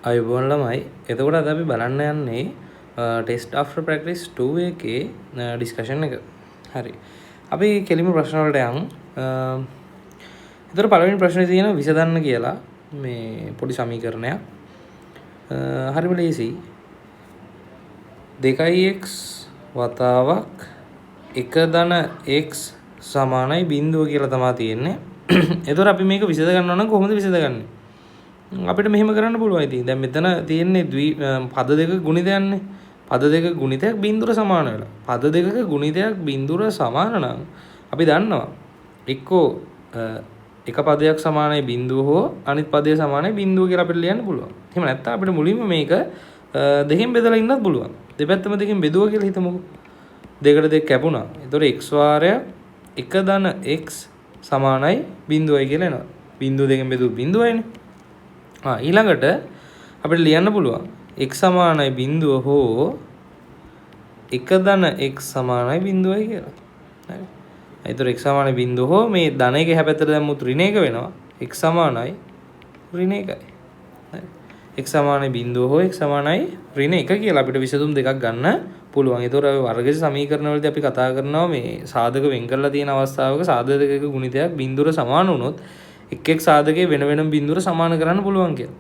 අයුබෝවන් ළමයි. එතකොට අද අපි බලන්න යන්නේ ටෙස්ට් ආෆ්ටර් ප්‍රැක්ටිස් 2 එකේ ඩිස්කෂන් එක. හරි. අපි කෙලිම ප්‍රශ්න වලට යමු. එතකොට පළවෙනි ප්‍රශ්නේ තියෙනවා විසඳන්න කියලා මේ පොඩි සමීකරණයක්. හරිම ලේසි. 2x වතාවක් 1 ධන x සමානයි 0 කියලා තමයි තියෙන්නේ. එතකොට අපි මේක විසඳ ගන්නවා නම් කොහොමද විසඳගන්නේ? අපිට මෙහෙම කරන්න පුළුවන්. ඉතින් දැන් මෙතන තියෙන්නේ පද දෙක ගුණිතයන්නේ. පද දෙක ගුණිතයක් බිඳුර සමාන වෙලා. පද දෙකක ගුණිතයක් බිඳුර සමාන නම් අපි දන්නවා එක්කෝ එක පදයක් සමානයි බිඳුව හෝ අනිත් පදය සමානයි බිඳුව කියලා අපිට ලියන්න පුළුවන්. එහෙම නැත්නම් අපිට මුලින්ම මේක දෙකෙන් බෙදලා ඉන්නත් පුළුවන්. දෙපැත්තම දෙකෙන් බෙදුවා කියලා හිතමුකෝ. දෙකට දෙක කැපුණා. ඒතකොට x වාරයක් 1 ධන x සමානයි බිඳුවයි කියලා එනවා. බිඳුව දෙකෙන් බෙදුව බිඳුවයිනේ. ඊළඟට අපිට ලියන්න පුළුවන් x සමානයි බිඳුව හෝ 1 ධන x සමානයි බිඳුවයි කියලා. හරි. ඒතර x සමානයි බිඳුව හෝ මේ ධන එකේ හැපැත්තට දැම්මුත් ඍණ එක වෙනවා. x සමානයි ඍණ 1යි. හරි. x සමානයි බිඳුව හෝ x සමානයි ඍණ 1 කියලා අපිට විසඳුම් දෙකක් ගන්න පුළුවන්. ඒතර අපි වර්ගජ සමීකරණ වලදී අපි කතා කරනවා මේ සාධක වෙන් කරලා තියෙන අවස්ථාවක සාධක දෙකක ගුණිතයක් බිඳුර සමාන වුණොත් එක් සාධකයේ වෙන වෙනම බිඳුර සමාන කරන්න පුළුවන් කියලා.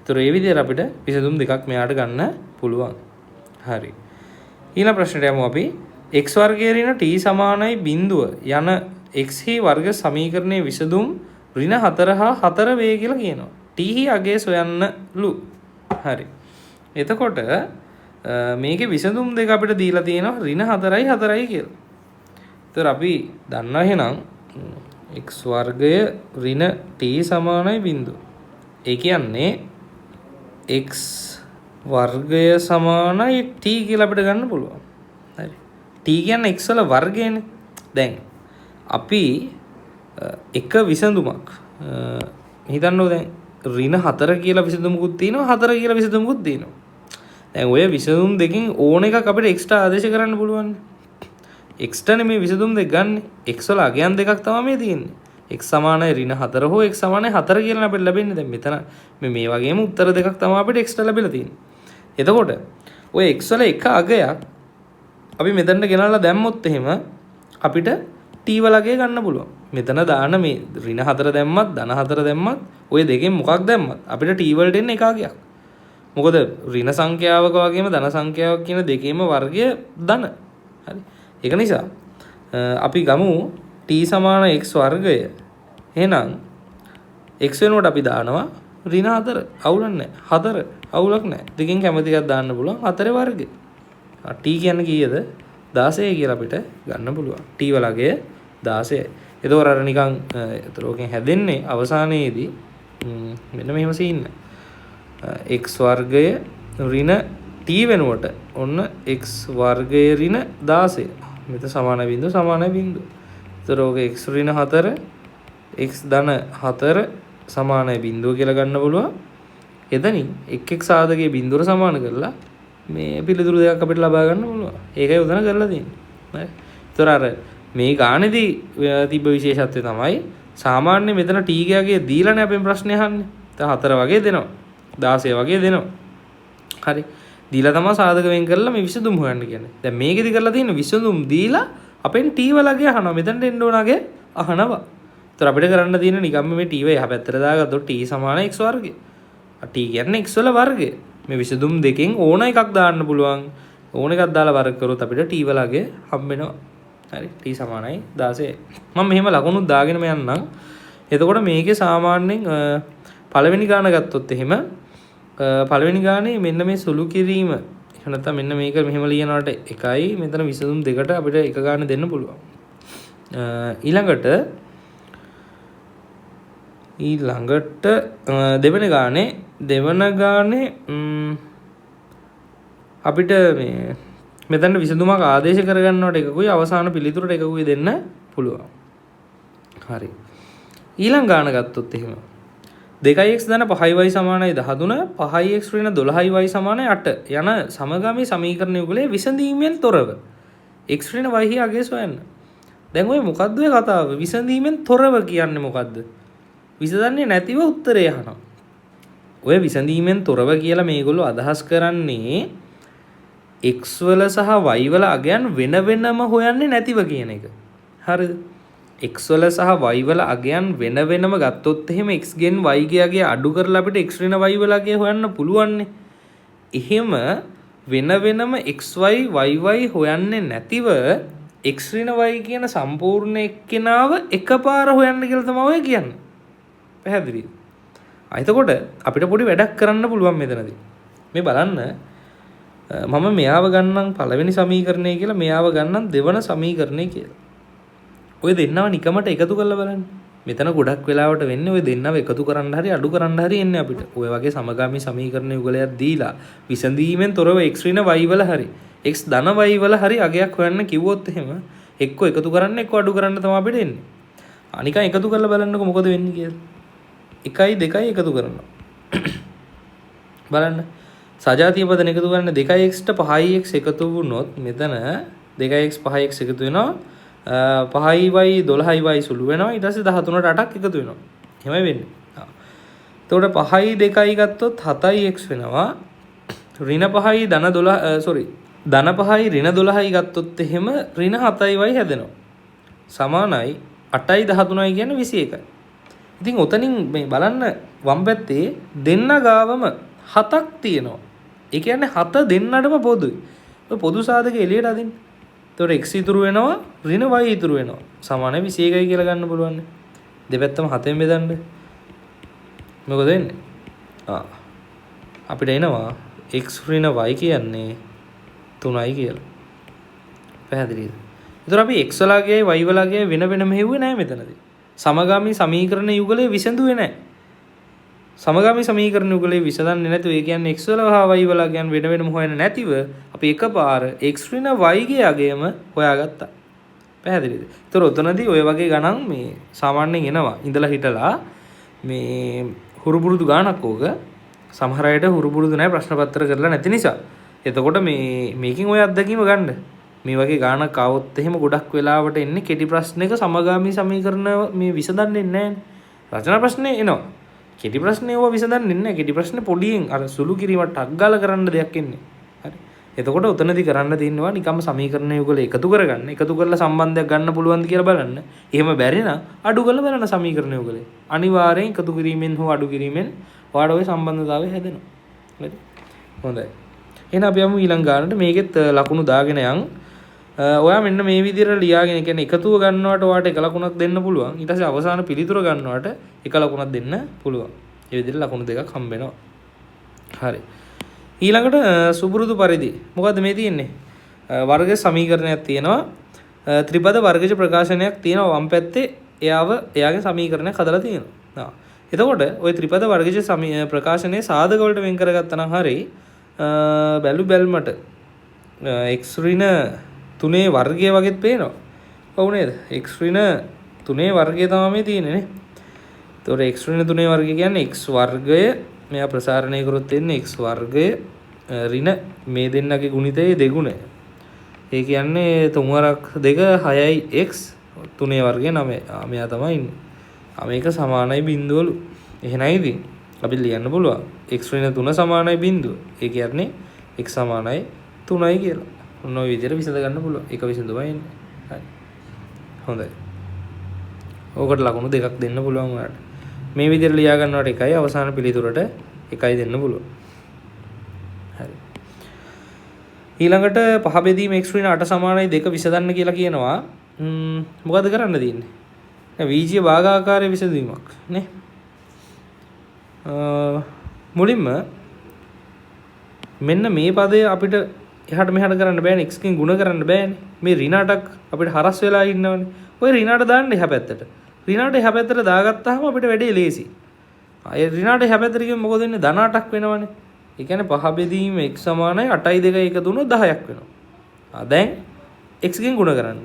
ඒතර ඒ විදිහට අපිට විසඳුම් දෙකක් මෙයාට ගන්න පුළුවන්. හරි. ඊළඟ ප්‍රශ්නට යමු අපි. x වර්ගයේ ඍණ t සමානයි බිඳුව යන x හි වර්ග සමීකරණයේ විසඳුම් ඍණ 4 හා 4 වේ කියලා කියනවා. t හි අගය සොයන්නලු. හරි. එතකොට මේකේ විසඳුම් දෙක අපිට දීලා තියෙනවා ඍණ 4යි 4යි කියලා. ඒතර අපි දන්නවා එහෙනම් x වර්ගය ඍණ t සමානයි බිඳුව. ඒ කියන්නේ x වර්ගය සමානයි t කියලා අපිට ගන්න පුළුවන්. හරි. t කියන්නේ x වල වර්ගයනේ. දැන් අපි එක විසඳුමක් හිතන්නෝ දැන් ඍණ 4 කියලා විසඳුමකුත් තියෙනවා 4 කියලා විසඳුමකුත් තියෙනවා. දැන් ඔය විසඳුම් දෙකෙන් ඕන එකක් අපිට x ට ආදේශ කරන්න පුළුවන්. x ට නෙමෙයි විසඳුම් දෙක ගන්න. x වල අගයන් දෙකක් තමයි මේ තියෙන්නේ. x සමානයි ඍණ 4 හෝ x සමානයි 4 කියලා අපිට ලැබෙන්නේ. දැන් මෙතන මේ වගේම උත්තර දෙකක් තමයි අපිට x ට ලැබිලා තියෙන්නේ. එතකොට ඔය x වල එක අගයක් අපි මෙතනට ගෙනල්ලා දැම්මොත් එහෙම අපිට t වල අගය ගන්න පුළුවන්. මෙතන දාන මේ ඍණ 4 දැම්මත් ධන 4 දැම්මත් ඔය දෙකෙන් මොකක් දැම්මත් අපිට t වලට එන්නේ එක අගයක්. මොකද ඍණ සංඛ්‍යාවක වගේම ධන සංඛ්‍යාවක කියන දෙකේම වර්ගය ධන. හරි. ඒක නිසා අපි ගමු t සමාන x වර්ගය. එහෙනම් x වෙනුවට අපි දානවා ඍණ 4. අවුලක් නැහැ. 4 අවුලක් නැහැ. දෙකෙන් කැමති එකක් දාන්න පුළුවන් 4 වර්ගය. t කියන්නේ කීයද? 16 කියලා අපිට ගන්න පුළුවන්. t වලගේ 16. ඒතකොට අර නිකන් ඒතරෝකෙන් හැදෙන්නේ අවසානයේදී මෙන්න මෙහෙම සීන් x වර්ගය ඍණ t වෙනුවට ඔන්න x වර්ගය ඍණ 16. මෙතන සමාන බිඳුව සමාන බිඳුව. ඒතරෝක x ඍණ 4 x ධන 4 සමානයි බිඳුව කියලා ගන්න පුළුවන්. එතනින් එක් සාධකයේ බිඳුර සමාන කරලා මේ පිළිතුරු දෙකක් අපිට ලබා ගන්න පුළුවන්. ඒකයි උදන කරලා තියෙන්නේ. හරි. ඒතර අර මේ ගානේදී තිබ්බ විශේෂත්වය තමයි සාමාන්‍ය මෙතන t ගාගේ දීලානේ අපෙන් ප්‍රශ්නේ අහන්නේ. දැන් 4 වගේ දෙනවා. 16 වගේ දෙනවා. හරි. දීලා තමයි සාධක වෙන් කරලා මේ විසඳුම් හොයන්න කියන්නේ. දැන් මේකෙදි කරලා තියෙන විසඳුම් දීලා අපෙන් t වලගේ අහනවා. මෙතනට එන්න ඕනගේ අහනවා. ඒතර අපිට කරන්න තියෙන නිකම්ම මේ t ව යහපැත්තට දාගත්තොත් t සමාන x වර්ගය. t කියන්නේ x වල වර්ගය. මේ විසඳුම් දෙකෙන් ඕන එකක් දාන්න පුළුවන්. ඕන එකක් දාලා වර්ග කරොත් අපිට t වලගේ හම්බ වෙනවා. හරි. t සමානයි 16. මම මෙහෙම ලකුණුත් දාගෙනම යන්නම්. එතකොට මේකේ සාමාන්‍යයෙන් පළවෙනි ගාන ගත්තොත් එහෙම පළවෙනි ගානේ මෙන්න මේ සුළු කිරීම එහෙම නැත්නම් මෙන්න මේක මෙහෙම ලියනවට එකයි මෙතන විසඳුම් දෙකට අපිට එක ගාන දෙන්න පුළුවන්. ඊළඟට දෙවන ගානේ අපිට මේ මෙතන විසඳුමක් ආදේශ කරගන්නවට එකකුයි අවසාන පිළිතුරට එකකුයි දෙන්න පුළුවන්. හරි. ඊළඟ ගාන ගත්තොත් එහෙම 2x ධන 5y සමානයි 13 5x ඍණ 12y සමානයි 8 යන සමගාමී සමීකරණ යුගලයේ විසඳීමෙන් තොරව x ඍණ y හි අගය සොයන්න. දැන් ඔය මොකද්ද ඔය කතාව? විසඳීමෙන් තොරව කියන්නේ මොකද්ද? විසඳන්නේ නැතිව උත්තරය අහනවා. ඔය විසඳීමෙන් තොරව කියලා මේගොල්ලෝ අදහස් කරන්නේ x වල සහ y වල අගයන් වෙන වෙනම හොයන්නේ නැතිව කියන එක. හරිද? x වල සහ y වල අගයන් වෙන වෙනම ගත්තොත් එහෙම x ගෙන් y ගේ අගය අඩු කරලා අපිට x ඍණ y වල අගය හොයන්න පුළුවන් නේ. එහෙම වෙන වෙනම xy yy හොයන්නේ නැතිව x ඍණ y කියන සම්පූර්ණ එක්කෙනාව එකපාර හොයන්න කියලා තමයි ඔය කියන්නේ. පැහැදිලිද? එතකොට අපිට පොඩි වැඩක් කරන්න පුළුවන් මෙතනදී. මේ බලන්න මම මෙයාව ගන්නම් පළවෙනි සමීකරණය කියලා මෙයාව ගන්නම් දෙවන සමීකරණය කියලා. ඔය දෙන්නව නිකමට එකතු කරලා බලන්න. මෙතන ගොඩක් වෙලාවට වෙන්නේ ඔය දෙන්නව එකතු කරන්න හරි අඩු කරන්න හරි එන්නේ අපිට. ඔය වගේ සමගාමී සමීකරණ යුගලයක් දීලා විසඳීමෙන් තොරව x ඍණ y වල හරි x ධන y වල හරි අගයක් හොයන්න කිව්වොත් එහෙම එක්ක එකතු කරන්න එක්ක අඩු කරන්න තමයි අපිට එන්නේ. අනිකන් එකතු කරලා බලන්නකො මොකද වෙන්නේ කියලා. 1 2 එකතු කරනවා. බලන්න. සජාතිය පදන එකතු කරන්න 2x ට 5x එකතු වුණොත් මෙතන 2x 5x එකතු වෙනවා. 5y 12y සුළු වෙනවා. ඊට පස්සේ 13ට 8ක් එකතු වෙනවා. එහෙමයි වෙන්නේ. එතකොට 5යි 2යි ගත්තොත් 7x වෙනවා. ඍණ 5යි ධන 12 ධන 5යි ඍණ 12යි ගත්තොත් එහෙම ඍණ 7y හැදෙනවා. සමානයි 8යි 13යි කියන්නේ 21යි. ඉතින් ඔතනින් මේ බලන්න වම් පැත්තේ දෙන්න ගාවම 7ක් තියෙනවා. ඒ කියන්නේ 7 දෙන්නටම පොදුයි. ඔය පොදු සාධක එළියට අදින්න. එතකොට x ඉතුරු වෙනවා ඍණ y ඉතුරු වෙනවා. සමාන 21යි කියලා ගන්න පුළුවන්. දෙපැත්තම 7ෙන් බෙදන්න. මොකද වෙන්නේ? අපිට එනවා x ඍණ y කියන්නේ 3යි කියලා. පැහැදිලිද? එතකොට අපි x වලගේ y වලගේ වෙන වෙනම හෙව්වේ නැහැ මෙතනදී. සමගාමී සමීකරණ යුගලේ විසඳුවේ නැහැ. සමගාමී සමීකරණ යුගලේ විසඳන්නේ නැතුව ඒ කියන්නේ x වල හා y වල ගැන වෙන වෙනම හොයන්නේ නැතිව අපි එකපාර x ඍණ y ගේ අගයම හොයාගත්තා. පැහැදිලිද? ඒතර උතනදී ඔය වගේ ගණන් මේ සාමාන්‍යයෙන් එනවා. ඉඳලා හිටලා මේ හුරුබුරුදු ගානක් ඕක. සමහර අයට හුරුබුරුදු නැහැ ප්‍රශ්න පත්‍ර කරලා නැති නිසා. එතකොට මේකෙන් ඔය අත්දැකීම ගන්න. මේ වගේ ගානක් ආවොත් එහෙම ගොඩක් වෙලාවට එන්නේ කෙටි ප්‍රශ්නයක සමගාමී සමීකරණ මේ විසඳන්නේ නැහැ. රචනා ප්‍රශ්නේ එනවා. කෙටි ප්‍රශ්නේ ඒවා විසඳන්නේ නැහැ. කෙටි ප්‍රශ්නේ පොඩියෙන් අර සුළු කිරීමට ටක් ගාලා කරන්න දෙයක් එන්නේ. හරි. එතකොට උතනදී කරන්න තියෙනවා නිකම්ම සමීකරණ යුගල එකතු කරගන්න. එකතු කරලා සම්බන්ධයක් ගන්න පුළුවන්ද කියලා බලන්න. එහෙම බැරි නම් අඩු කරලා බලන්න සමීකරණ යුගලේ. අනිවාර්යෙන් එකතු කිරීමෙන් හෝ අඩු කිරීමෙන් ඔයාලට ওই සම්බන්ධතාවය හැදෙනවා. හරි. හොඳයි. එහෙනම් අපි යමු ඊළඟ ගානට. මේකෙත් ලකුණු දාගෙන යන්. ඔයා මෙන්න මේ විදිහට ලියාගෙන කියන්නේ එකතුව ගන්නවට ඔයාට එක ලකුණක් දෙන්න පුළුවන්. ඊට පස්සේ අවසාන පිළිතුර ගන්නවට එක ලකුණක් දෙන්න පුළුවන්. ඒ විදිහට ලකුණු දෙකක් හම්බ වෙනවා. හරි. ඊළඟට සුපුරුදු පරිදි මොකද්ද මේ තියෙන්නේ? වර්ග සමීකරණයක් තියෙනවා. ත්‍රිපද වර්ගජ ප්‍රකාශනයක් තියෙනවා වම් පැත්තේ. එයාගේ සමීකරණයක් හදලා තියෙනවා. එතකොට ওই ත්‍රිපද වර්ගජ ප්‍රකාශනයේ සාධක වලට වෙන් කරගත්තා නම් හරි බැලුමට x ඍණ 3 වර්ගය වගේත් පේනවා. ඔව් නේද? x ඍණ 3 වර්ගය තමයි මේ තියෙන්නේ නේ. එතකොට x ඍණ 3 වර්ගය කියන්නේ x වර්ගය මෙයා ප්‍රසාරණය කරොත් එන්නේ x වර්ගය ඍණ මේ දෙන්නගේ ගුණිතයේ දෙගුණය. ඒ කියන්නේ 3 වරක් 2 6යි x 3 වර්ගය 9. මෙයා තමයි ඉන්නේ. මේක සමානයි බිඳුවලු. එහෙනම් ඉතින් අපි ලියන්න පුළුවන් x ඍණ 3 සමානයි බිඳුව. ඒ කියන්නේ x සමානයි 3යි කියලා. ඔන්න ඔය විදිහට විසඳ ගන්න පුළුවන්. එක විසඳුමයි එන්නේ. හරි. හොඳයි. ඕකට ලකුණු දෙකක් දෙන්න පුළුවන් ඔයාලට. මේ විදිහට ලියා ගන්නවට එකයි අවසාන පිළිතුරට එකයි දෙන්න පුළුවන්. හරි. ඊළඟට පහ බෙදීම x ඍණ 8 සමානයි 2 විසඳන්න කියලා කියනවා. මොකද කරන්න තියෙන්නේ? වීජීය භාගාකාරයේ විසඳීමක් නේ. මුලින්ම මෙන්න මේ පදය අපිට එහාට මෙහාට කරන්න බෑනේ. x කින් ගුණ කරන්න බෑනේ. මේ ඍණ 8ක් අපිට හරස් වෙලා ඉන්නවනේ. ඔය ඍණ 8 දාන්න එහා පැත්තට. ඍණ 8 එහා පැත්තට දාගත්තාම අපිට වැඩේ ලේසි. අය ඍණ 8 එහා පැත්තට ගියම මොකද වෙන්නේ? ධන 8ක් වෙනවනේ. ඒ කියන්නේ පහ බෙදීම x සමානයි 8යි 2යි එකතු වුණොත් 10ක් වෙනවා. දැන් x කින් ගුණ කරන්න.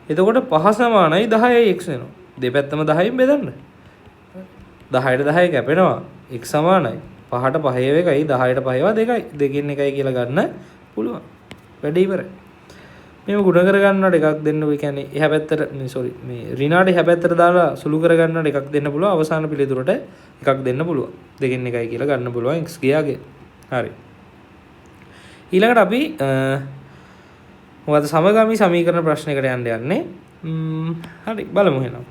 එතකොට පහ සමානයි 10යි x වෙනවා. දෙපැත්තම 10න් බෙදන්න. 10ට 10 කැපෙනවා. x සමානයි 5ට 5 එකයි 10ට 5 2යි. දෙකෙන් එකයි කියලා ගන්න පුළුවන්. වැඩේ ඉවරයි. මේව ගුණ කරගන්නවට එකක් දෙන්න. ඒ කියන්නේ එහා පැත්තට මේ ඍණාට එහා පැත්තට දාලා සුළු කරගන්නවට එකක් දෙන්න පුළුවන්. අවසාන පිළිතුරට එකක් දෙන්න පුළුවන්. දෙකෙන් එකයි කියලා ගන්න පුළුවන් x ගියාගේ. හරි. ඊළඟට අපි මොකද සමගාමී සමීකරණ ප්‍රශ්නයකට යන්නේ. හරි බලමු එහෙනම්.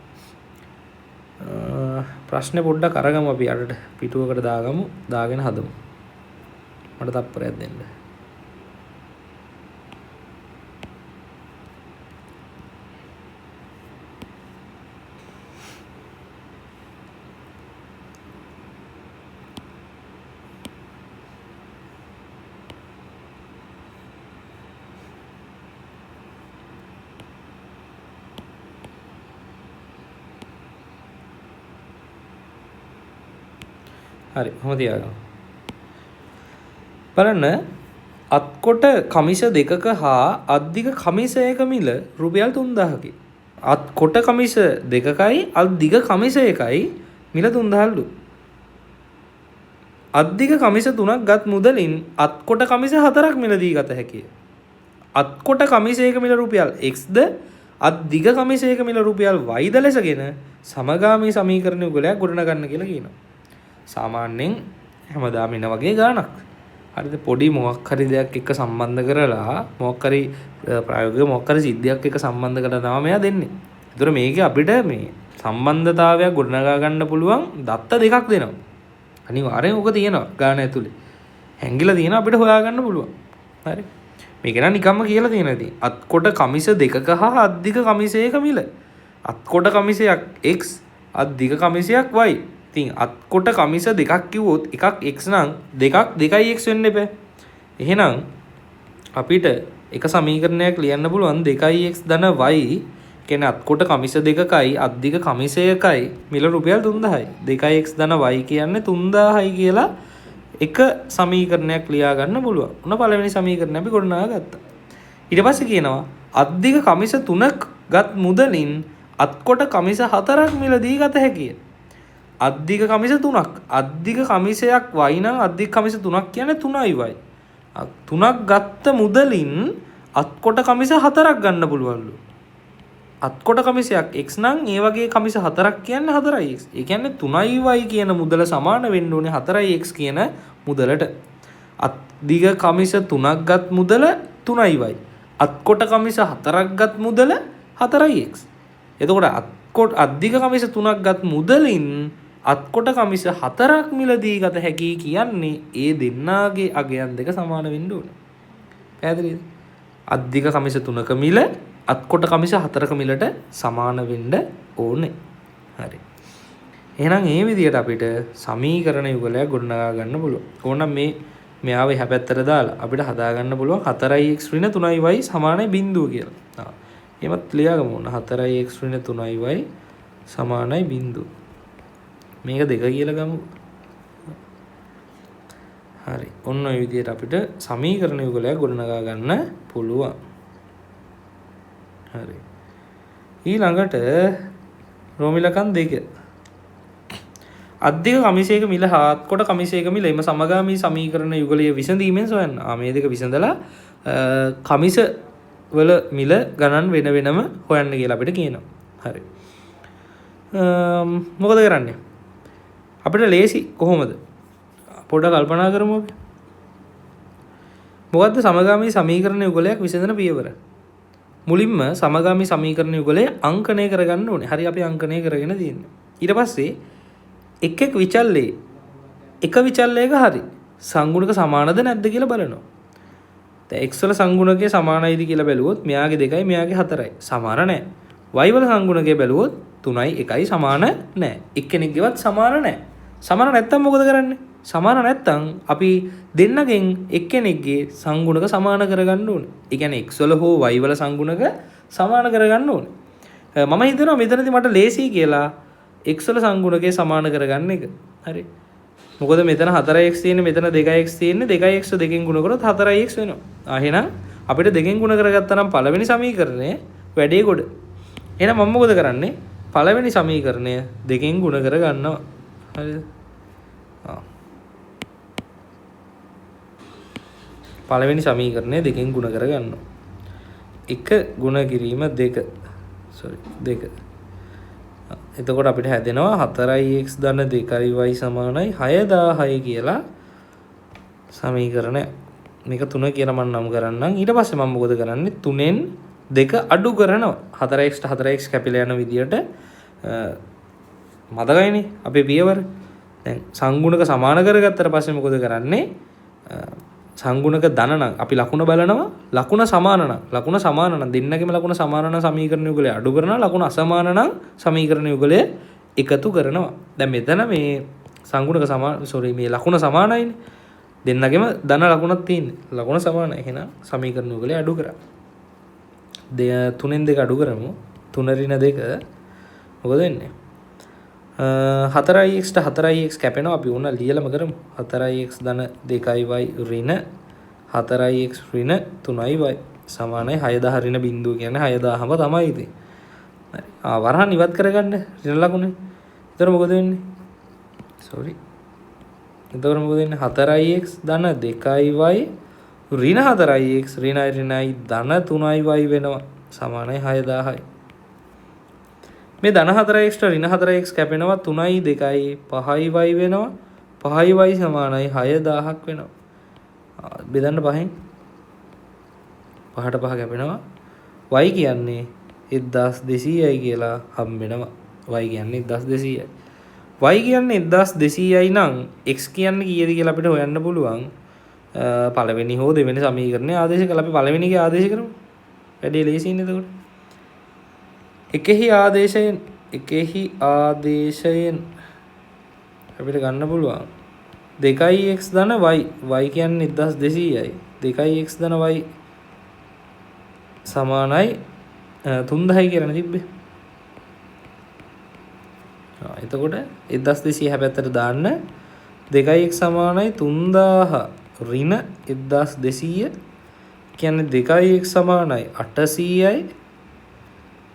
ප්‍රශ්නේ පොඩ්ඩක් අරගමු අපි අරට පිටුවකට දාගමු. දාගෙන හදමු. මට තප්පරයක් දෙන්න. හරි කොහොමද තියාගමු. බලන්න අත්කොට කමිස දෙකක හා අද්දික කමිසයක මිල රුපියල් 3000කි. අත්කොට කමිස දෙකකයි අද්දික කමිස එකයි මිල 3000ලු. අද්දික කමිස 3ක් ගත් මුදලින් අත්කොට කමිස 4ක් මිලදී ගත හැකිය. අත්කොට කමිසයක මිල රුපියල් x ද අද්දික කමිසයක මිල රුපියල් y ද ලෙසගෙන සමගාමී සමීකරණ යුගලයක් ගොඩනගන්න කියලා කියනවා. සාමාන්‍යයෙන් හැමදාම එන වගේ ගානක්. හරිද? පොඩි මොකක් හරි දෙයක් එක්ක සම්බන්ධ කරලා මොකක් හරි ප්‍රායෝගික මොකක් හරි සිද්ධියක් එක්ක සම්බන්ධ කරලා තමයි මෙයා දෙන්නේ. ඒතර මේකේ අපිට මේ සම්බන්ධතාවයක් ගොඩනගා ගන්න පුළුවන් දත්ත දෙකක් දෙනවා. අනිවාර්යෙන් ඕක තියෙනවා ගාන ඇතුලේ. හැංගිලා තියෙන අපිට හොයාගන්න පුළුවන්. හරි. මේක නම් නිකම්ම කියලා තියෙනවා ඉතින්. අත්කොට කමිස දෙකක හා අද්දික කමිසයක මිල. අත්කොට කමිසයක් x අද්දික කමිසයක් y. ඉතින් අත්කොට කමිස දෙකක් කිව්වොත් එකක් x නම් දෙකක් 2x වෙන්න එපා. එහෙනම් අපිට එක සමීකරණයක් ලියන්න පුළුවන් 2x ධන y කියන්නේ අත්කොට කමිස දෙකකයි අද්දික කමිසයකයි මිල රුපියල් 3000යි. 2x ධන y කියන්නේ 3000යි කියලා එක සමීකරණයක් ලියා ගන්න පුළුවන්. උන පළවෙනි සමීකරණය අපි ගොඩනගා ගත්තා. ඊට පස්සේ කියනවා අද්දික කමිස 3ක් ගත් මුදලින් අත්කොට කමිස 4ක් මිලදී ගත හැකිය. අද්දික කමිස 3ක්. අද්දික කමිසයක් y නම් අද්දික කමිස 3ක් කියන්නේ 3යි y. 3ක් ගත්ත මුදලින් අත්කොට කමිස 4ක් ගන්න පුළුවන්ලු. අත්කොට කමිසයක් x නම් ඒ වගේ කමිස 4ක් කියන්නේ 4යි x. ඒ කියන්නේ 3යි y කියන මුදල සමාන වෙන්න ඕනේ 4යි x කියන මුදලට. අද්දික කමිස 3ක් ගත් මුදල 3යි y. අත්කොට කමිස 4ක් ගත් මුදල 4යි x. එතකොට අද්දික කමිස 3ක් ගත් මුදලින් අත්කොට කමිස 4ක් මිලදී ගත හැකි කියන්නේ ඒ දෙන්නාගේ අගයන් දෙක සමාන වෙන්න ඕනේ. පැහැදිලිද? අද්දික කමිස 3ක මිල අත්කොට කමිස 4ක මිලට සමාන වෙන්න ඕනේ. හරි. එහෙනම් මේ විදිහට අපිට සමීකරණ යුගලයක් ගොඩනගා ගන්න පුළුවන්. ඕනනම් මෙයාව එහා පැත්තට දාලා අපිට හදා ගන්න පුළුවන් 4x ඍණ 3y සමානයි බිඳුව කියලා. එහෙමත් ලියාගමු ඕන 4x ඍණ 3y සමානයි බිඳුව. මේක 2 කියලා ගමු. හරි. ඔන්න ඔය විදිහට අපිට සමීකරණ යුගලයක් ගොඩනගා ගන්න පුළුවන්. හරි. ඊළඟට රෝමිලකන් 2. අද්දික කමිසයක මිල හා අත්කොට කමිසයක මිල එම සමගාමී සමීකරණ යුගලය විසඳීමෙන් සොයන්න. මේ දෙක විසඳලා කමිස වල මිල ගණන් වෙන වෙනම හොයන්න කියලා අපිට කියනවා. හරි. මොකද කරන්නේ? අපිට ලේසි කොහොමද? පොඩ්ඩක් කල්පනා කරමු අපි. මොකද්ද සමගාමී සමීකරණ යුගලයක් විසඳන පියවර? මුලින්ම සමගාමී සමීකරණ යුගලය අංකණය කරගන්න ඕනේ. හරි අපි අංකණය කරගෙන තියෙන්නේ. ඊට පස්සේ එක් විචල්ලේ එක විචල්ලයක හරි සංගුණක සමානද නැද්ද කියලා බලනවා. දැන් x වල සංගුණකයේ සමානයිද කියලා බැලුවොත් මෙයාගේ 2යි මෙයාගේ 4යි සමාන නැහැ. y වල සංගුණකයේ බැලුවොත් 3යි 1යි සමාන නැහැ. එක්කෙනෙක්ගේවත් සමාන නැහැ. සමාන නැත්තම් මොකද කරන්නේ? සමාන නැත්තම් අපි දෙන්නගෙන් එක්කෙනෙක්ගේ සංගුණක සමාන කරගන්න ඕනේ. ඒ කියන්නේ x වල හෝ y වල සංගුණක සමාන කරගන්න ඕනේ. මම හිතනවා මෙතනදී මට ලේසි කියලා x වල සංගුණකේ සමාන කරගන්න එක. හරි. මොකද මෙතන 4x තියෙන්නේ මෙතන 2x තියෙන්නේ 2x දෙකෙන් ගුණ කරොත් 4x වෙනවා. එහෙනම් අපිට දෙකෙන් ගුණ කරගත්තා නම් පළවෙනි සමීකරණය වැඩේ ගොඩ. එහෙනම් මම මොකද කරන්නේ? පළවෙනි සමීකරණය දෙකෙන් ගුණ කරගන්නවා. හරිද? පළවෙනි සමීකරණය දෙකෙන් ගුණ කරගන්නවා. 1 ගුණ කිරීම 2 එතකොට අපිට හැදෙනවා 4x ධන 2y සමානයි 6000 කියලා සමීකරණය. මේක 3 කියලා මම නම් කරන්නම්. ඊට පස්සේ මම මොකද කරන්නේ? 3ෙන් 2 අඩු කරනවා. 4x ට 4x කැපිලා යන විදියට මතකයිනේ අපේ පියවර. දැන් සංගුණක සමාන කරගත්තට පස්සේ මොකද කරන්නේ? සංගුණක ධන නම් අපි ලකුණ බලනවා. ලකුණ සමාන නම් දෙන්නගෙම ලකුණ සමාන නම් සමීකරණ යුගලය අඩු කරනවා. ලකුණ අසමාන නම් සමීකරණ යුගලය එකතු කරනවා. දැන් මෙතන මේ සංගුණක මේ ලකුණ සමානයිනේ. දෙන්නගෙම ධන ලකුණක් තියෙන්නේ. ලකුණ සමානයි. එහෙනම් සමීකරණ යුගලය අඩු කරා. 3ෙන් 2 අඩු කරමු. 3 ඍණ 2 මොකද වෙන්නේ? 4x ට 4x කැපෙනවා. අපි උන ලියලම කරමු. 4x ධන 2y ඍණ 4x ඍණ 3y සමානයි 6000 ඍණ බිංදුව කියන්නේ 6000ම තමයි ඉතින්. හරි. වරහන් ඉවත් කරගන්න ඍණ ලකුණේ. එතකොට මොකද වෙන්නේ? එතකොට මොකද වෙන්නේ? 4x ධන 2y ඍණ 4x ඍණයි ධන 3y වෙනවා. සමානයි 6000යි. මේ ධන 4x ට ඍණ 4x කැපෙනවා 3යි 2යි 5y වෙනවා. 5y සමානයි 6000ක් වෙනවා. බෙදන්න 5න් 5ට 5 කැපෙනවා. y කියන්නේ 1200යි කියලා හම්බෙනවා. y කියන්නේ 1200යි. y කියන්නේ 1200යි නම් x කියන්නේ කීයද කියලා අපිට හොයන්න පුළුවන්. පළවෙනි හෝ දෙවෙනි සමීකරණය ආදේශ කරලා අපි පළවෙනි එක ආදේශ කරමු. වැඩි ලේසියිනේ එතකොට. එකෙහි ආදේශයෙන් අපිට ගන්න පුළුවන් 2x ධන y කියන්නේ 1200යි 2x ධන y සමානයි 3000යි කියලා තිබ්බේ. එතකොට 1200 හැබැත්තට දාන්න 2x සමානයි 3000 ඍණ 1200 කියන්නේ 2x සමානයි 800යි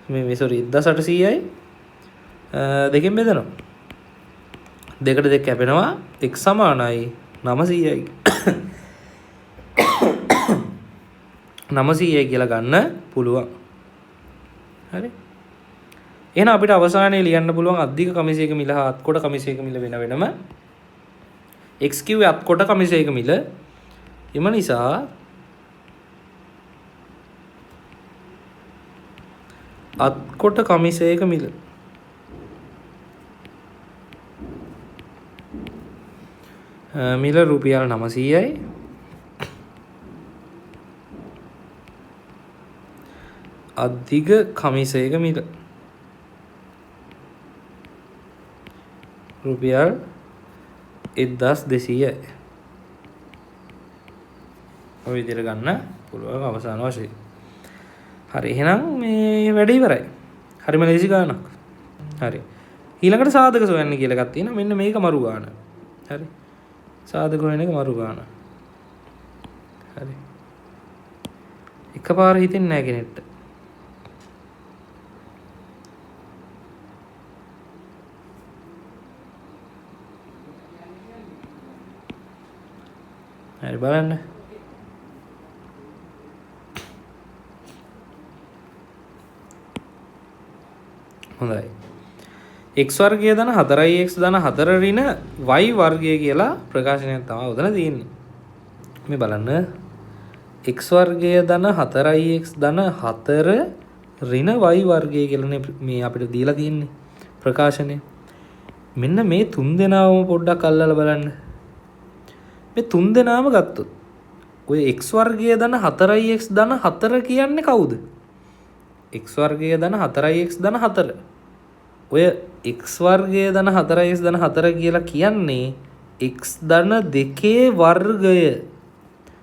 මේ 1800යි දෙකෙන් බෙදනවා. 2ට 2 කැපෙනවා x සමානයි 900යි 900යි කියලා ගන්න පුළුවන්. හරි. එහෙනම් අපිට අවසානයේ ලියන්න පුළුවන් අධික කමිසයක මිල හා අත්කොට කමිසයක මිල වෙන වෙනම x කිව්වේ අත්කොට කමිසයක මිල. එම නිසා අත්කොට කමිසයක මිල මිල රුපියල් 900යි. අධික කමිසයක මිල රුපියල් 1200යි. ඔය විදිහට ගන්න පුළුවන් අවසාන වශයෙන්. හරි. එහෙනම් මේ වැඩ ඉවරයි. හරිම ලේසි ගානක්. හරි. ඊළඟට සාධක සොයන්න කියලා එකක් තියෙනවා. මෙන්න මේක මරු ගාන. හරි. සාධක හොයන එක මරු ගාන. හරි. එකපාර හිතෙන්නේ නැහැ කෙනෙක්ට. හරි බලන්න. හොඳයි. x වර්ගය ධන 4x ධන 4 ඍණ y වර්ගය කියලා ප්‍රකාශනයක් තමයි උතන තියෙන්නේ. මේ බලන්න. x වර්ගය ධන 4x ධන 4 ඍණ y වර්ගය කියලානේ මේ අපිට දීලා තියෙන්නේ ප්‍රකාශනය. මෙන්න මේ තුන් දෙනාවම පොඩ්ඩක් අල්ලලා බලන්න. මේ තුන් දෙනාම ගත්තොත් ඔය x වර්ගය ධන 4x ධන 4 කියන්නේ කවුද? x වර්ගය ධන 4x ධන 4. ඔය x වර්ගය ධන 4x ධන 4 කියලා කියන්නේ x ධන 2 වර්ගය.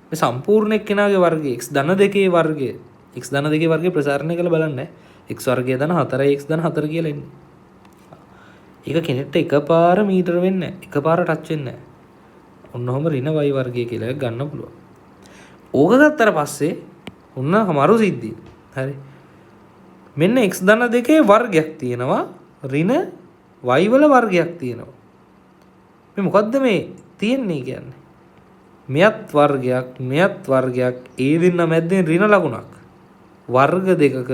මේ සම්පූර්ණ එක්කෙනාගේ වර්ගය x ධන 2 වර්ගය. x ධන 2 වර්ගය ප්‍රසාරණය කරලා බලන්න. x වර්ගය ධන 4x ධන 4 කියලා එන්නේ. ඒක කෙනෙක්ට එකපාර මීටර වෙන්නේ නැහැ. එකපාර ටච් වෙන්නේ නැහැ. ඔන්නෝම ඍණ y වර්ගය කියලා ගන්න පුළුවන්. ඕක ගත්තට පස්සේ ඔන්න අමාරු සිද්ධිය. හරි. මෙන්න x ධන 2 වර්ගයක් තියෙනවා. ඍණ y වල වර්ගයක් තියෙනවා. මේ මොකද්ද මේ තියෙන්නේ කියන්නේ? මෙයත් වර්ගයක් ඒ දෙන්න මැද්දෙන් ඍණ ලකුණක්. වර්ග දෙකක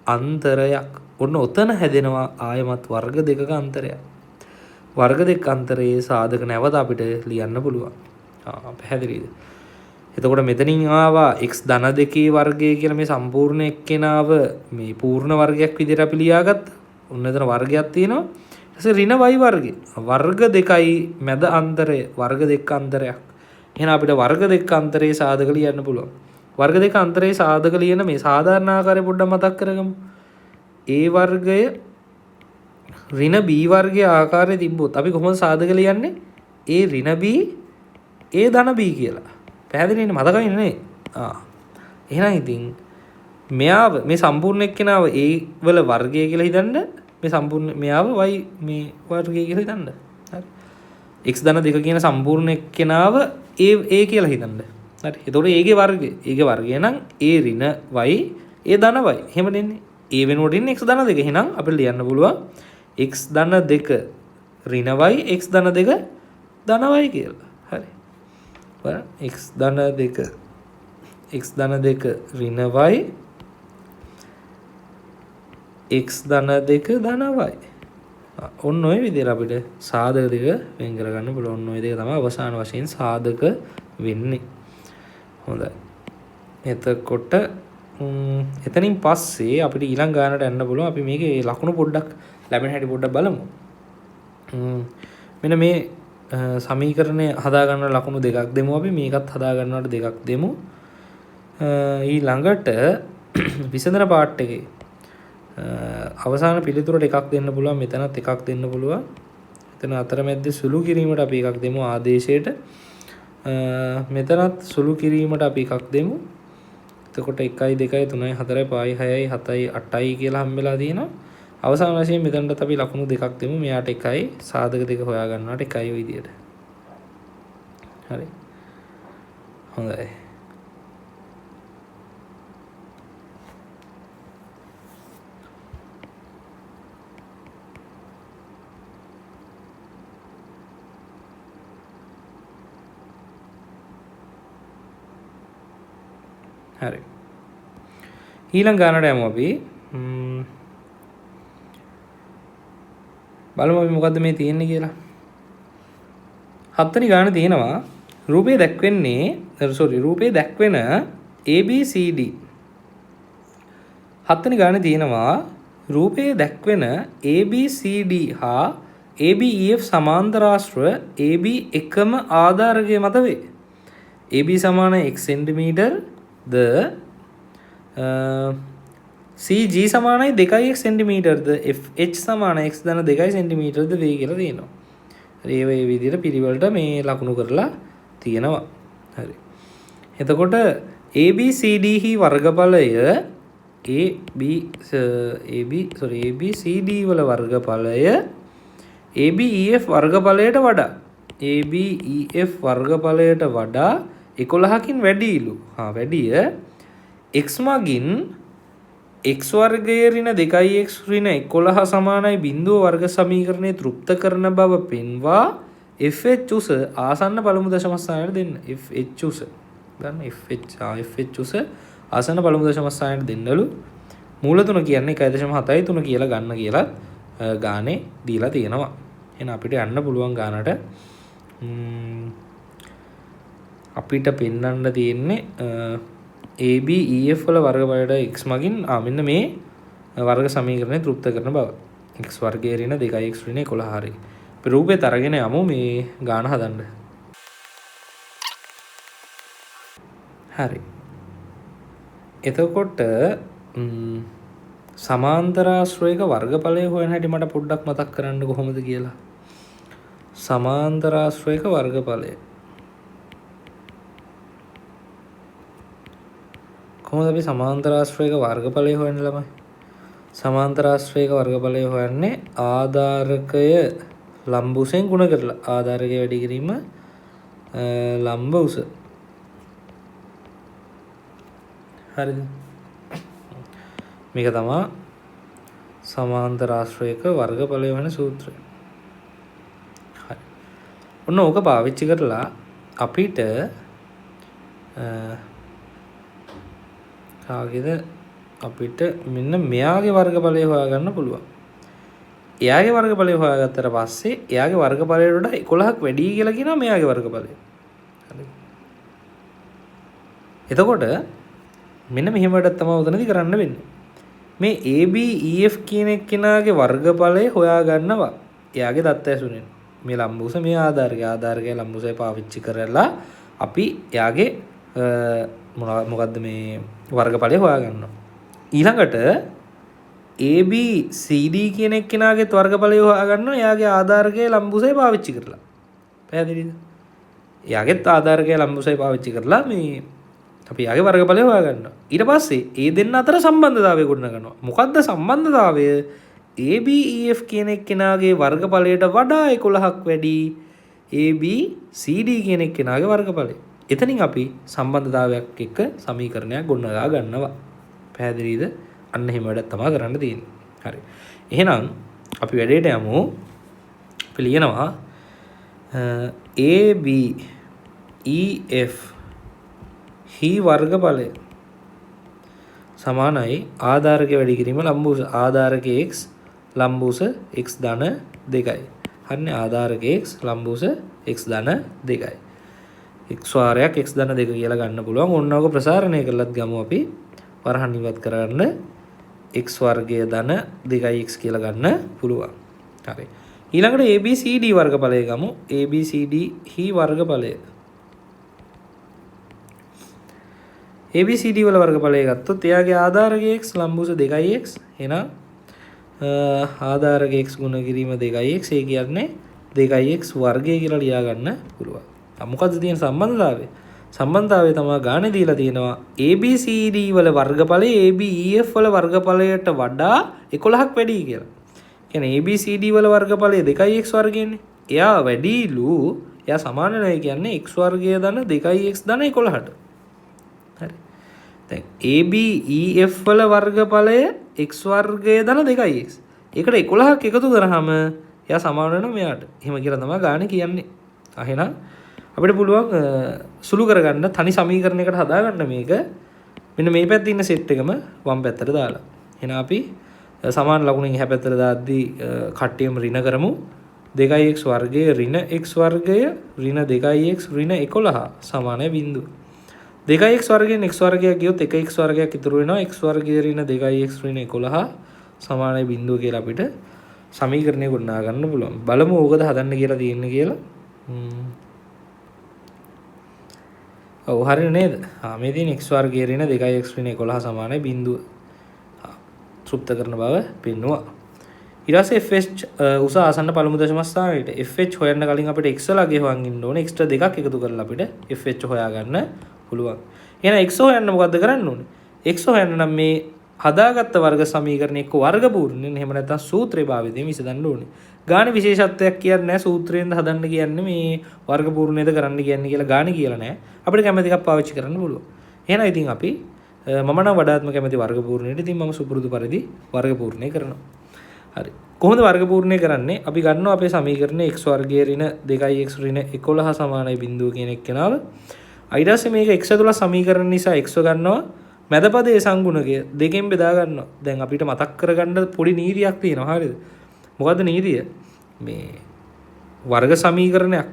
අන්තරයක්. ඔන්න ඔතන හැදෙනවා ආයමත් වර්ග දෙකක අන්තරයක්. වර්ග දෙක අන්තරයේ සාධක නැවත අපිට ලියන්න පුළුවන්. පැහැදිලිද? එතකොට මෙතනින් ආවා x ධන දෙකේ වර්ගය කියලා මේ සම්පූර්ණ එක්කෙනාව මේ පූර්ණ වර්ගයක් විදිහට අපි ලියාගත්තා. ඔන්න එතන වර්ගයක් තියෙනවා. ඊට පස්සේ ඍණ y වර්ගය. වර්ග දෙකයි මැද අන්තරය වර්ග දෙක අන්තරයක්. එහෙනම් අපිට වර්ග දෙක අන්තරයේ සාධක ලියන්න පුළුවන්. වර්ග දෙක අන්තරයේ සාධක ලියන මේ සාධාරණ ආකාරය පොඩ්ඩක් මතක් කරගමු. a වර්ගය ඍණ b වර්ගයේ ආකාරය තිබ්බොත් අපි කොහොමද සාධක ලියන්නේ? a ඍණ b a ධන b කියලා. පැහැදිලිනේ? මතකයිනේ නේ? එහෙනම් ඉතින් මෙයාව මේ සම්පූර්ණ එක්කෙනාව a වල වර්ගය කියලා හිතන්න. මේ සම්පූර්ණ මෙයාව y මේ වර්ගය කියලා හිතන්න. හරි. x ධන දෙක කියන සම්පූර්ණ එක්කෙනාව a කියලා හිතන්න. හරි. එතකොට a ගේ වර්ගය. a ගේ වර්ගය නම් a ඍණ y a ධන y. එහෙම දෙන්නේ. a වෙනුවට ඉන්නේ x ධන දෙක. එහෙනම් අපිට ලියන්න පුළුවන් x ධන දෙක ඍණ y x ධන දෙක ධන y කියලා. හරි. x ධන දෙක ඍණ y x ධන දෙක ධන y. ඔන්න ඔය විදිහට අපිට සාධක දෙක වෙන් කරගන්න පුළුවන්. ඔන්න ඔය දෙක තමයි අවසාන වශයෙන් සාධක වෙන්නේ. හොඳයි. එතකොට එතනින් පස්සේ අපිට ඊළඟ ගානට යන්න පුළුවන්. අපි මේකේ ලකුණු පොඩ්ඩක් ලැබෙන හැටි පොඩ්ඩක් බලමු. මෙන්න මේ සමීකරණය හදාගන්න ලකුණු දෙකක් දෙමු. අපි මේකත් හදාගන්නවට දෙකක් දෙමු. ඊළඟට විසඳන පාර්ට් එකේ අවසාන පිළිතුරට එකක් දෙන්න පුළුවන්. මෙතනත් එකක් දෙන්න පුළුවන්. එතන අතරමැද්දේ සුළු කිරීමට අපි එකක් දෙමු ආදේශයට. මෙතනත් සුළු කිරීමට අපි එකක් දෙමු. එතකොට 1 2 3 4 5 6 7 8යි කියලා හම්බෙලා තියෙනවා. අවසාන වශයෙන් මෙතනට අපි ලකුණු දෙකක් දෙමු. මෙයාට 1යි සාධක දෙක හොයා ගන්නවට 1යි ඔය විදියට. හරි. හොඳයි. හරි. ඊළඟ ගානට යමු අපි. බලමු අපි මොකද්ද මේ තියෙන්නේ කියලා. 7 වෙනි ගාන තියෙනවා රූපේ දැක්වෙන ABCD. 7 වෙනි ගාන තියෙනවා රූපේ දැක්වෙන ABCD හා ABEF සමාන්තරාශ්‍ර AB එකම ආධාරකය මත වේ. AB සමාන x සෙන්ටිමීටර් ද CG සමානයි 2x සෙන්ටිමීටර්ද FH සමාන x ධන 2 සෙන්ටිමීටර්ද වේ කියලා තියෙනවා. හරි ඒ විදිහට පිළිවෙලට මේ ලකුණු කරලා තියෙනවා. හරි. එතකොට ABCD හි වර්ගඵලය ABCD වල වර්ගඵලය ABEF වර්ගඵලයට වඩා වඩා 11කින් වැඩිලු. වැඩිය x මගින් x වර්ගයේ ඍණ 2x ඍණ 11 සමානයි බිඳුව වර්ග සමීකරණය තෘප්ත කරන බව පෙන්වා FH උස ආසන්න පළමු දශම ස්ථානයට දෙන්න. FH උස ගන්න FH උස ආසන්න පළමු දශම ස්ථානයට දෙන්නලු. මූල තුන කියන්නේ 1.73 කියලා ගන්න කියලා ගානේ දීලා තියෙනවා. එහෙනම් අපිට යන්න පුළුවන් ගානට අපිට පෙන්වන්න තියෙන්නේ ABEF වල වර්ගඵලයට x මගින් මෙන්න මේ වර්ග සමීකරණය තෘප්ත කරන බව. x වර්ගයේ ඍණ 2x ඍණ 11 හරි. අපි රූපේ තරගෙන යමු මේ ගාන හදන්න. හරි. එතකොට සමාන්තරාශ්‍රයක වර්ගඵලය හොයන හැටි මට පොඩ්ඩක් මතක් කරන්න කොහොමද කියලා. සමාන්තරාශ්‍රයක වර්ගඵලය කොහොමද අපි සමාන්තරාශ්‍රයක වර්ගඵලය හොයන්නේ ළමයි? සමාන්තරාශ්‍රයක වර්ගඵලය හොයන්නේ ආධාරකය ලම්බ උසෙන් ගුණ කරලා. ආධාරකය වැඩි කිරීම ලම්බ උස. හරිද? මේක තමයි සමාන්තරාශ්‍රයක වර්ගඵලය වෙන සූත්‍රය. හරි. ඔන්න ඕක පාවිච්චි කරලා අපිට කාගේද අපිට මෙන්න මෙයාගේ වර්ගඵලය හොයාගන්න පුළුවන්. එයාගේ වර්ගඵලය හොයාගත්තට පස්සේ එයාගේ වර්ගඵලයට වඩා 11ක් වැඩි කියලා කියනවා මෙයාගේ වර්ගඵලය. හරි. එතකොට මෙන්න මෙහෙම වැඩක් තමයි උතනදී කරන්න වෙන්නේ. මේ AB EF කියන එක්කෙනාගේ වර්ගඵලය හොයාගන්නවා. එයාගේ දත්ත ඇසුරෙන්. මේ ලම්බුස මේ ආධාරකය ලම්බුසයි පාවිච්චි කරලා අපි එයාගේ මොකද්ද මේ වර්ගඵලය හොයාගන්නවා. ඊළඟට AB CD කියන එක්කෙනාගේ වර්ගඵලය හොයාගන්නවා එයාගේ ආධාරකයේ ලම්බුසයි පාවිච්චි කරලා. පැහැදිලිද? එයාගේත් ආධාරකයේ ලම්බුසයි පාවිච්චි කරලා මේ අපි යාගේ වර්ගඵලය හොයාගන්නවා. ඊට පස්සේ ඒ දෙන්න අතර සම්බන්ධතාවය ගොඩනගනවා. මොකද්ද සම්බන්ධතාවය? AB EF කියන එක්කෙනාගේ වර්ගඵලයට වඩා 11ක් වැඩි AB CD කියන එක්කෙනාගේ වර්ගඵලය. එතනින් අපි සම්බන්ධතාවයක් එක්ක සමීකරණයක් ගොඩනගා ගන්නවා. පැහැදිලිද? අන්න එහෙම වැඩක් තමයි කරන්න තියෙන්නේ. හරි. එහෙනම් අපි වැඩේට යමු. අපි ලියනවා AB EF හි වර්ගඵලය සමානයි ආධාරකය වැඩි කිරීම ලම්බුස ආධාරක x ලම්බුස x ධන 2යි. හරිනේ ආධාරක x ලම්බුස x ධන 2යි. x වාරයක් x ධන 2 කියලා ගන්න පුළුවන්. ඕනෝක ප්‍රසාරණය කරලත් ගමු අපි. වරහන් ඉවත් කරන්න x වර්ගය ධන 2x කියලා ගන්න පුළුවන්. හරි. ඊළඟට ABCD වර්ගඵලය ගමු. ABCD හි වර්ගඵලය ABCD වල වර්ගඵලය ගත්තොත් එයාගේ ආධාරක x ලම්බුස 2x එහෙනම් ආධාරක x ගුණ කිරීම 2x ඒ කියන්නේ 2x වර්ගය කියලා ලියා ගන්න පුළුවන්. මොකද්ද තියෙන සම්බන්ධතාවය? සම්බන්ධතාවය තමයි ගානේ දීලා තියෙනවා ABCD වල වර්ගඵලය ABEF වල වර්ගඵලයට වඩා 11ක් වැඩි කියලා. කියන්නේ ABCD වල වර්ගඵලය 2x වර්ගයනේ. එයා වැඩිලු එයා සමාන නැහැ කියන්නේ x වර්ගය ධන 2x ධන 11ට. හරි. දැන් ABEF වල වර්ගඵලය x වර්ගය ධන 2x. ඒකට 11ක් එකතු කරාම එයා සමාන වෙනවා මෙයාට. එහෙම කියලා තමයි ගානේ කියන්නේ. එහෙනම් අපිට පුළුවන් සුළු කරගන්න තනි සමීකරණයකට හදාගන්න මේක. මෙන්න මේ පැත්තේ ඉන්න සෙට් එකම වම් පැත්තට දාලා. එහෙනම් අපි සමාන ලකුණෙන් එහා පැත්තට දාද්දී කට්ටියම ඍණ කරමු. 2x වර්ගය ඍණ x වර්ගය ඍණ 2x ඍණ 11 සමානයි 0. 2x වර්ගයෙන් x වර්ගයක් ගියොත් 1x වර්ගයක් ඉතුරු වෙනවා. x වර්ගය ඍණ 2x ඍණ 11 සමානයි 0 කියලා අපිට සමීකරණය ගොඩනගා ගන්න පුළුවන්. බලමු ඕකද හදන්න කියලා තියෙන්නේ කියලා. ඔව් හරිනේ නේද? මේ තියෙන x වර්ගය ඍණ 2x ඍණ 11 සමානයි 0. තෘප්ත කරන බව පෙන්නවා. ඊට පස්සේ FH උස ආසන්න පළමු දශම ස්ථානයට FH හොයන්න කලින් අපිට x ලගේ හොයන් ඉන්න ඕනේ. x දෙකක් එකතු කරලා අපිට FH හොයාගන්න පුළුවන්. එහෙනම් x හොයන්න මොකද්ද කරන්න ඕනේ? x හොයන්න නම් මේ හදාගත්ත වර්ග සමීකරණ එක්ක වර්ග පූර්ණයෙන් එහෙම නැත්නම් සූත්‍රයේ භාවිතයෙන් විසඳන්න ඕනේ. ගාන විශේෂත්වයක් කියන්නේ නැහැ සූත්‍රයෙන්ද හදන්න කියන්නේ මේ වර්ග පූර්ණයද කරන්න කියන්නේ කියලා ගාන කියලා නැහැ. අපිට කැමති එකක් පාවිච්චි කරන්න පුළුවන්. එහෙනම් ඉතින් අපි මම නම් වඩාත්ම කැමති වර්ග පූර්ණයට. ඉතින් මම සුපුරුදු පරිදි වර්ග පූර්ණය කරනවා. හරි. කොහොමද වර්ග පූර්ණය කරන්නේ? අපි ගන්නවා අපේ සමීකරණය x වර්ගය ඍණ 2x ඍණ 11 සමානයි 0 කියන එක්කෙනාව. ඊට පස්සේ මේක x ඇතුළත් සමීකරණ නිසා x ගන්නවා. මැද පදයේ සංගුණකය දෙකෙන් බෙදා ගන්නවා. දැන් අපිට මතක් කරගන්න පොඩි නීතියක් තියෙනවා. හරිද? මොකද්ද නීතිය? මේ වර්ග සමීකරණයක්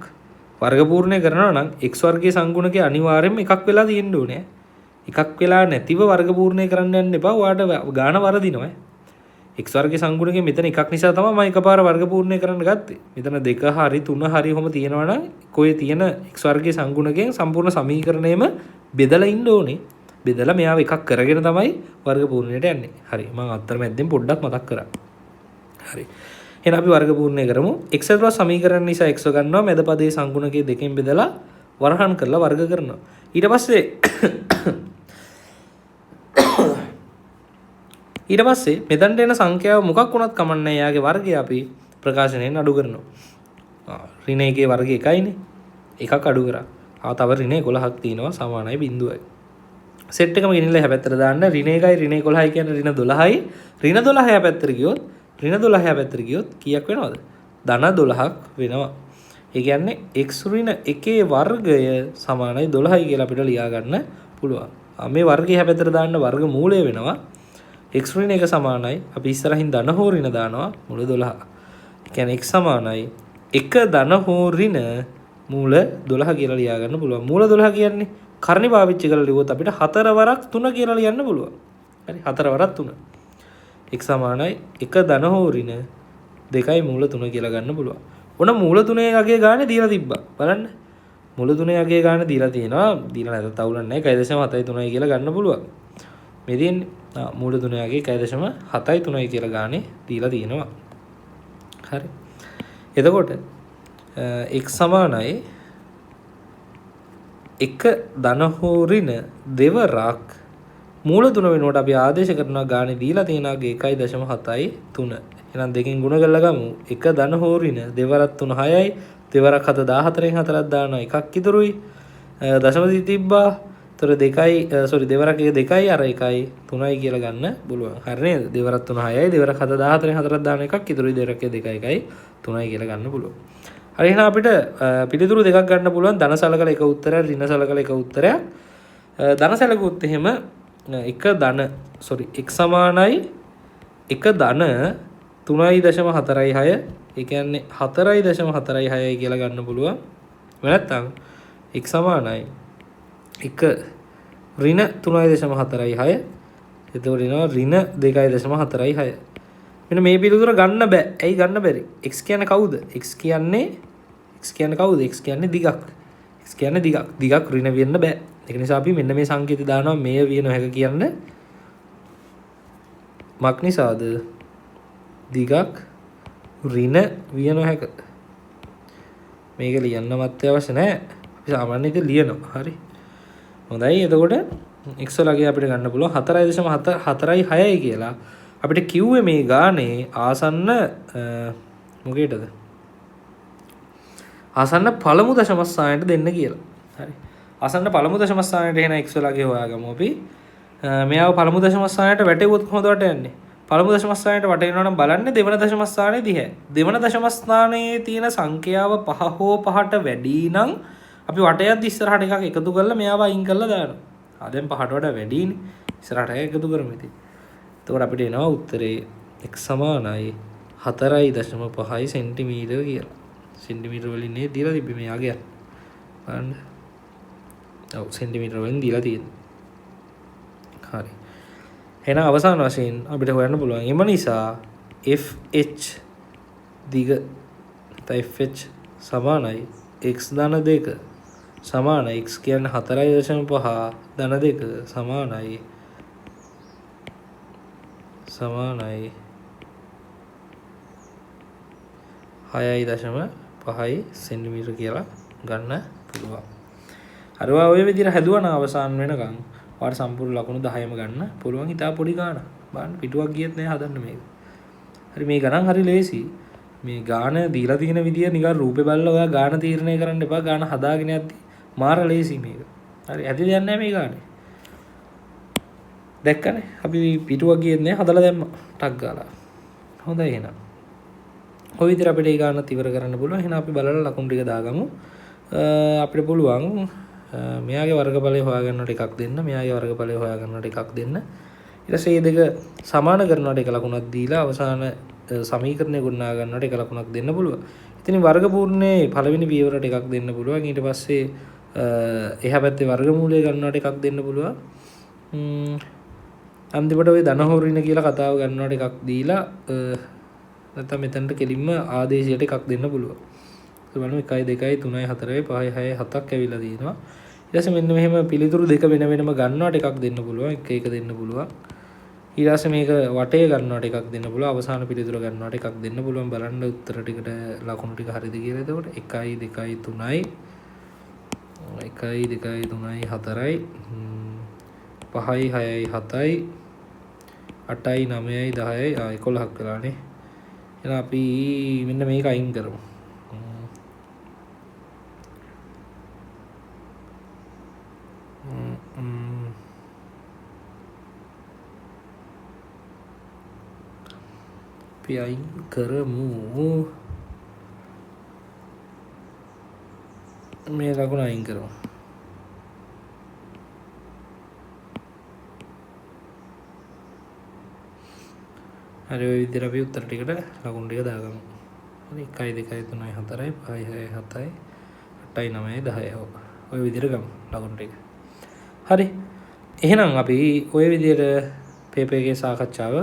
වර්ග පූර්ණය කරනවා නම් x වර්ගයේ සංගුණකය අනිවාර්යයෙන්ම එකක් වෙලා තියෙන්න ඕනේ. එකක් වෙලා නැතිව වර්ග පූර්ණය කරන්න යන්න එපා. ඔයාට ගාන වරදිනවා. x වර්ගයේ සංගුණකය මෙතන එකක් නිසා තමයි මම එකපාර වර්ග පූර්ණය කරන්න ගත්තේ. මෙතන 2 හරි 3 හරි ඔහොම තියෙනවා නම් කොයි තියෙන x වර්ගයේ සංගුණකයෙන් සම්පූර්ණ සමීකරණයම බෙදලා ඉන්න ඕනේ. බෙදලා මෙයාව එකක් කරගෙන තමයි වර්ග පූර්ණයට යන්නේ. හරි. මම අතරමැද්දෙන් පොඩ්ඩක් මතක් කරා. හරි. එහෙනම් අපි වර්ග පූර්ණය කරමු. x ඇතුළත් සමීකරණ නිසා x ගන්නවා. මැද පදයේ සංගුණකයේ දෙකෙන් බෙදලා වරහන් කරලා වර්ග කරනවා. ඊට පස්සේ මෙතනට එන සංඛ්‍යාව මොකක් වුණත් කමන්නේ යාගේ වර්ගය අපි ප්‍රකාශනයෙන් අඩු කරනවා. ඍණ එකේ වර්ගය 1යිනේ. එකක් අඩු කරා. තව ඍණ 11ක් තියෙනවා සමානයි 0යි. සෙට් එකම ගෙනිලා එහා පැත්තට දාන්න. ඍණ 1යි ඍණ 11යි කියන්නේ ඍණ 12යි. ඍණ 12 එහා පැත්තට ගියොත් ඍණ 12 එහා පැත්තට ගියොත් කීයක් වෙනවද? ධන 12ක් වෙනවා. ඒ කියන්නේ x ඍණ 1 වර්ගය සමානයි 12යි කියලා අපිට ලියා ගන්න පුළුවන්. මේ වර්ගය එහා පැත්තට දාන්න වර්ග මූලය වෙනවා x ඍණ 1 සමානයි අපි ඉස්සරහින් ධන හෝ ඍණ දානවා මූල 12. ඒ කියන්නේ x සමානයි 1 ධන හෝ ඍණ මූල 12 කියලා ලියා ගන්න පුළුවන්. මූල 12 කියන්නේ කර්ණි පාවිච්චි කරලා ලියුවොත් අපිට 4 වරක් 3 කියලා ලියන්න පුළුවන්. හරි 4 වරක් 3. x සමානයි 1 ධන හෝ ඍණ 2යි මූල 3 කියලා ගන්න පුළුවන්. ඔන්න මූල 3 යගේ ගානේ දීලා තිබ්බා. බලන්න. මූල 3 යගේ ගානේ දීලා තියෙනවා. දීලා නැත්නම් තවුලක් නැහැ. 1.73 කියලා ගන්න පුළුවන්. මේ තියෙන්නේ මූල 3 යගේ 1.73 කියලා ගානේ දීලා තියෙනවා. හරි. එතකොට x සමානයි 1 ධන හෝ ඍණ දෙවරක් මූල 3 වෙනකොට අපි ආදේශ කරනවා ගානේ දීලා තියෙනාගේ 1.73. එහෙනම් දෙකෙන් ගුණ කරලා ගමු. 1 ධන හෝ ඍණ දෙවරක් 3 6යි. දෙවරක් 7 14න් 4ක් දානවා එකක් ඉතුරුයි. දශම තිබ්බා. ඒතර දෙවරක් එක 2යි අර 1යි 3යි කියලා ගන්න පුළුවන්. හරි නේද? දෙවරක් 3 6යි. දෙවරක් 7 14න් 4ක් දානවා එකක් ඉතුරුයි. දෙවරක් එක 2යි 1යි 3යි කියලා ගන්න පුළුවන්. හරි එහෙනම් අපිට පිළිතුරු දෙකක් ගන්න පුළුවන්. ධන සලකලා එක උත්තරයක්, ඍණ සලකලා එක උත්තරයක්. ධන සලකුවොත් එහෙම x සමානයි 1 ධන 3.46. ඒ කියන්නේ 4.46 කියලා ගන්න පුළුවන්. නැත්නම් x සමානයි 1 ඍණ 3.46. එතකොට එනවා ඍණ 2.46. මෙන්න මේ පිළිතුර ගන්න බෑ. ඇයි ගන්න බැරි? x කියන්නේ කවුද? x කියන්නේ කවුද? x කියන්නේ දිගක්. x කියන්නේ දිගක්. දිගක් ඍණ වෙන්න බෑ. ඒක නිසා අපි මෙන්න මේ සංකේතය දානවා මේ විය නොහැක කියන්න. මක් නිසාද? දිගක් ඍණ විය නොහැක. මේක ලියන්නවත් අවශ්‍ය නැහැ. අපි සාමාන්‍ය ඉතින් ලියනවා. හරි. හොඳයි. එතකොට x වලගේ අපිට ගන්න පුළුවන් 4.46 කියලා. අපිට කිව්වේ මේ ගානේ ආසන්න මොකේද? ආසන්න පළමු දශම ස්ථානයට දෙන්න කියලා. හරි. ආසන්න පළමු දශම ස්ථානයට එන x වලගේ හොයාගමු අපි. මෙයාව පළමු දශම ස්ථානයට වැටෙවුවොත් කොහොමද වැටෙන්නේ? පළමු දශම ස්ථානයට වටේනවා නම් බලන්න දෙවන දශම ස්ථානයේ දිහැ. දෙවන දශම ස්ථානයේ තියෙන සංඛ්‍යාව 5 හෝ 5ට වැඩි නම් අපි වටයත් ඉස්සරහට එකක් එකතු කරලා මෙයාව අයින් කරලා දානවා. දැන් 5ට වඩා වැඩිනේ. ඉස්සරහට එකතු කරමු ඉතින්. එතකොට අපිට එනවා උත්තරේ x සමානයි 4.5 සෙන්ටිමීටර කියලා. සෙන්ටිමීටර වලින් නේ දීලා තිබ්බේ මෙයාගේ. බලන්න. ඔව් සෙන්ටිමීටර වලින් දීලා තියෙන්නේ. හරි. එහෙනම් අවසාන වශයෙන් අපිට හොයන්න පුළුවන්. එම නිසා FH දිග FH සමානයි x ධන 2 සමානයි x කියන්නේ 4.5 ධන 2 සමානයි 6.5 සෙන්ටිමීටර කියලා ගන්න පුළුවන්. අරවා ඔය විදිහට හැදුවන අවසාන වෙනකන් ඔයාලට සම්පූර්ණ ලකුණු 10ම ගන්න පුළුවන්. ඉතා පොඩි ගානක්. බලන්න පිටුවක් ගියෙත් නෑ හදන්න මේක. හරි මේ ගණන් හරි ලේසි. මේ ගාන දීලා තියෙන විදිය නිකන් රූපේ බලලා ඔයා ගාන තීරණය කරන්න එපා. ගාන හදාගෙන යද්දි මාර ලේසි මේක. හරි ඇති දෙයක් නෑ මේ ගානේ. දැක්කනේ අපි පිටුවක් ගියෙත් නෑ හදලා දැම්මා. ටක් ගාලා. හොඳයි එහෙනම්. ඔය විදිහට අපිට ඒ ගානත් ඉවර කරන්න පුළුවන්. එහෙනම් අපි බලලා ලකුණු ටික දාගමු. අපිට පුළුවන් මෙයාගේ වර්ගඵලය හොයාගන්නට එකක් දෙන්න. මෙයාගේ වර්ගඵලය හොයාගන්නට එකක් දෙන්න. ඊට පස්සේ මේ දෙක සමාන කරනවට එක ලකුණක් දීලා අවසාන සමීකරණය ගොඩනගා ගන්නවට එක ලකුණක් දෙන්න පුළුවන්. ඉතින් වර්ගපූර්ණයේ පළවෙනි පියවරට එකක් දෙන්න පුළුවන්. ඊට පස්සේ එහා පැත්තේ වර්ගමූලය ගන්නවට එකක් දෙන්න පුළුවන්. අන්තිමට ওই ධන හෝ ඍණ කියලා කතාව ගන්නවට එකක් දීලා නැත්නම් මෙතනට කෙලින්ම ආදේශයට එකක් දෙන්න පුළුවන්. ඒ බලමු 1 2 3 4 5 6 7ක් ඇවිල්ලා තියෙනවා. ඊට පස්සේ මෙන්න මෙහෙම පිළිතුරු දෙක වෙන වෙනම ගන්නවට එකක් දෙන්න පුළුවන්. එක දෙන්න පුළුවන්. ඊට පස්සේ මේක වටේ ගන්නවට එකක් දෙන්න පුළුවන්. අවසාන පිළිතුර ගන්නවට එකක් දෙන්න පුළුවන්. බලන්න උත්තර ටිකට ලකුණු ටික හරිද කියලා. එතකොට 1 2 3යි 1 2 3යි 4යි 5යි 6යි 7යි 8යි 9යි 10යි 11ක් වෙලානේ. එහෙනම් අපි මෙන්න මේක අයින් කරමු. අපි අයින් කරමු. මේ ලකුණ අයින් කරමු. හරි ඔය විදිහට අපි උත්තර ටිකට ලකුණු ටික දාගමු. හරි 1 2 3 4 5 6 7 8 9 10 ඔය විදිහට ගමු ලකුණු ටික. හරි. එහෙනම් අපි ඔය විදිහට පේපර් එකේ සාකච්ඡාව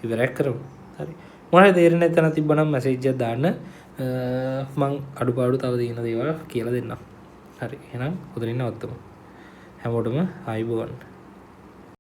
ඉවරයක් කරමු. හරි. මොනවද තේරෙන්නේ නැත්නම් තිබ්බනම් මැසේජ් එකක් දාන්න. මං අඩුපාඩු තව තියෙන දේවල් කියලා දෙන්නම්. හරි. එහෙනම් උතනින් නවත්තමු. හැමෝටම ආයුබෝවන්.